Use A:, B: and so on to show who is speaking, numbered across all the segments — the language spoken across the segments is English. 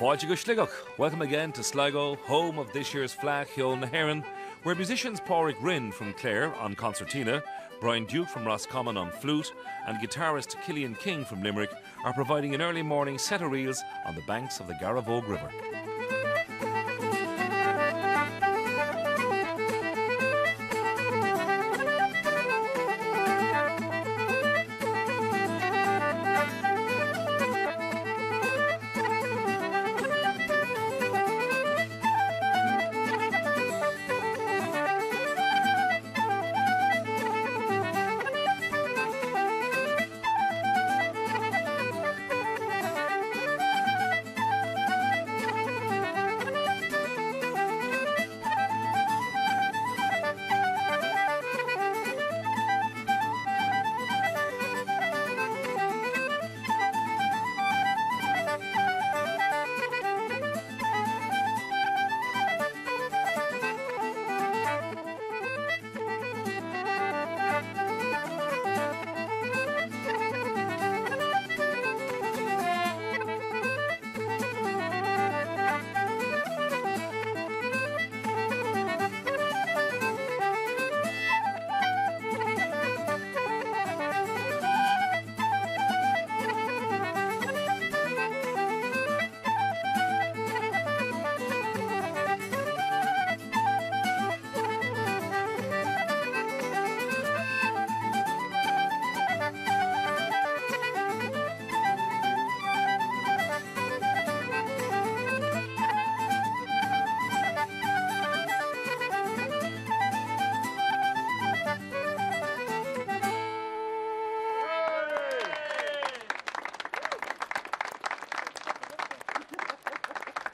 A: Fáilte go sligeach. Welcome again to Sligo, home of this year's Fleadh Cheoil, where musicians Padraig Rynne from Clare on concertina, Brian Duke from Roscommon on flute, and guitarist Cillian King from Limerick are providing an early morning set of reels on the banks of the Garavogue River.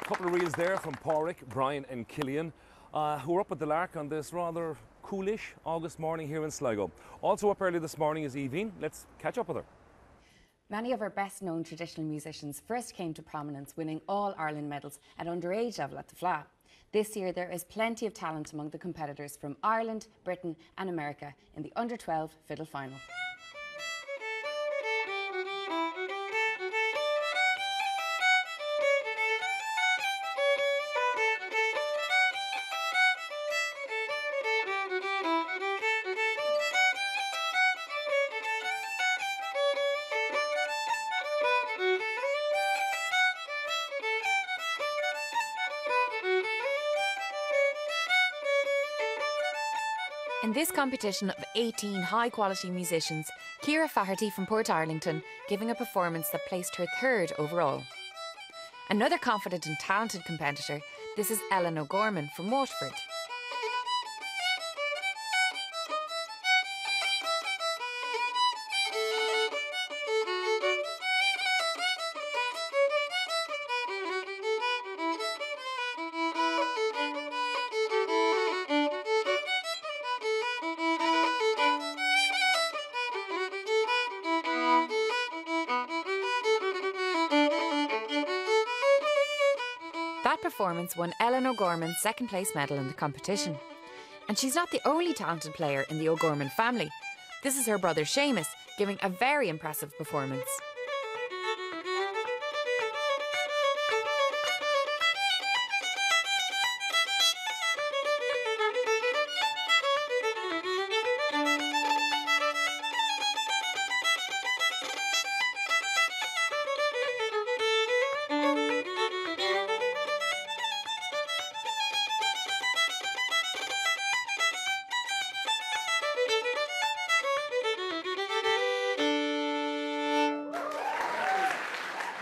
A: Couple of reels there from Padraig, Brian and Cillian, who are up at the Lark on this rather coolish August morning here in Sligo. Also up early this morning is Evine. Let's catch up with her.
B: Many of our best known traditional musicians first came to prominence winning all Ireland medals at underage level at the Fleadh. This year there is plenty of talent among the competitors from Ireland, Britain and America in the under-12 fiddle final. In this competition of 18 high-quality musicians, Ciara Faherty from Portarlington giving a performance that placed her third overall. Another confident and talented competitor, this is Ciarán Ó Mhaonaigh from Waterford. That performance won Ciarán Ó Mhaonaigh's second place medal in the competition. And she's not the only talented player in the O'Gorman family. This is her brother Seamus giving a very impressive performance.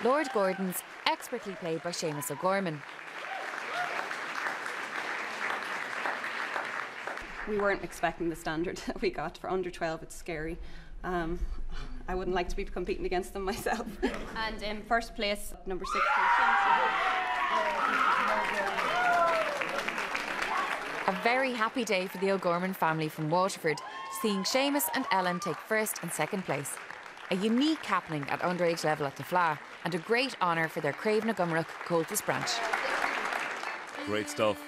B: Lord Gordon's expertly played by Seamus O'Gorman.
C: We weren't expecting the standard that we got for under 12. It's scary. I wouldn't like to be competing against them myself. And in first place, number 16.
B: A very happy day for the O'Gorman family from Waterford, seeing Seamus and Ellen take first and second place. A unique happening at underage level at the Fleadh, and a great honour for their Craoladh na Gumrach Comhaltas branch.
A: Great stuff.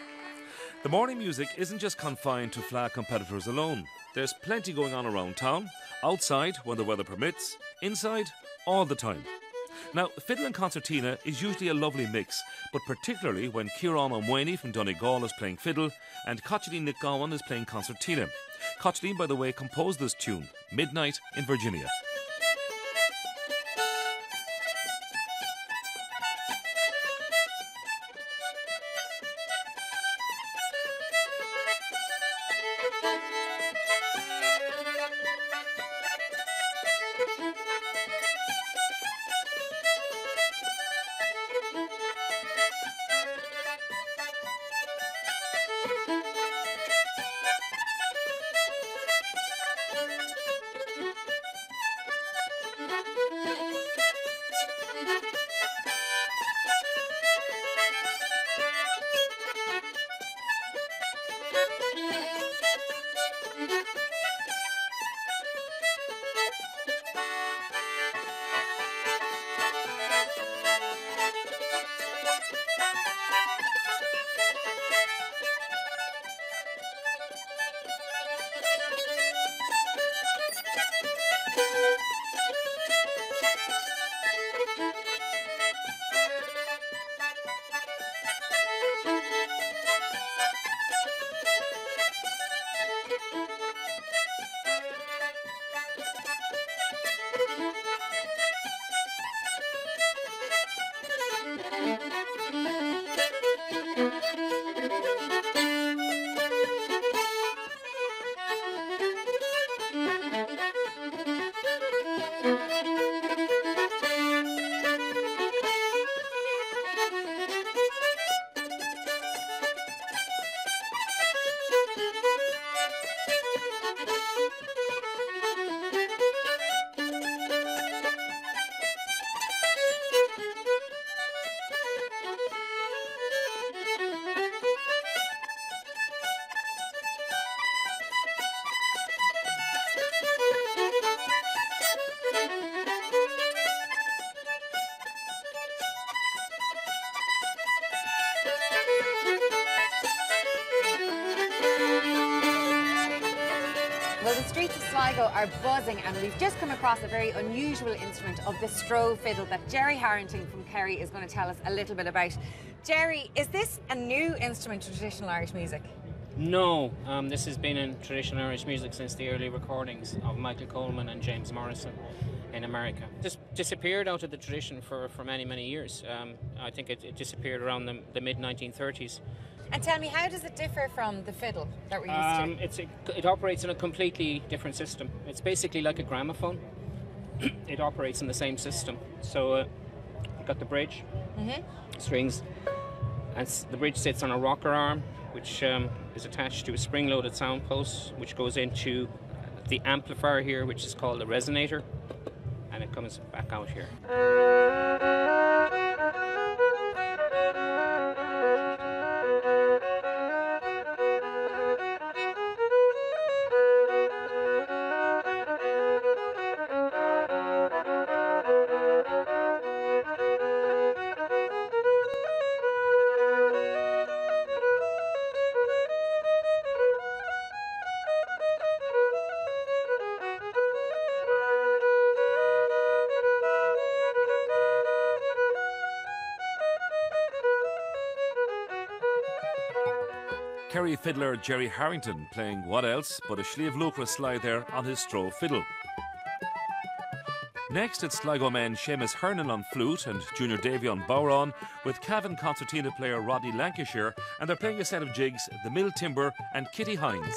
A: The morning music isn't just confined to Fleadh competitors alone. There's plenty going on around town, outside when the weather permits, inside all the time. Now, fiddle and concertina is usually a lovely mix, but particularly when Ciarán Ó Mhaonaigh from Donegal is playing fiddle and Cillian MacGabhann is playing concertina. Cillian, by the way, composed this tune, Midnight in Virginia.
B: Well, the streets of Sligo are buzzing, and we've just come across a very unusual instrument of the stroh fiddle that Gerry Harrington from Kerry is going to tell us a little bit about. Gerry, is this a new instrument to traditional Irish music?
D: No, this has been in traditional Irish music since the early recordings of Michael Coleman and James Morrison in America. This disappeared out of the tradition for many, many years. I think it disappeared around the mid-1930s.
B: And tell me, how does it differ from the fiddle that we're used to?
D: It operates in a completely different system. It's basically like a gramophone. It operates in the same system. So you've got the bridge, strings, and the bridge sits on a rocker arm, which is attached to a spring-loaded sound post, which goes into the amplifier here, which is called a resonator, and it comes back out here.
A: Kerry fiddler Gerry Harrington playing what else but a Sliabh Luachra slide there on his stroh fiddle. Next, it's Sligo men Seamus Hernan on flute and junior Davey on bodhrán, with MacGabhann concertina player Roddy Lancashire, and they're playing a set of jigs, the Mill Timber and Kitty Hynes.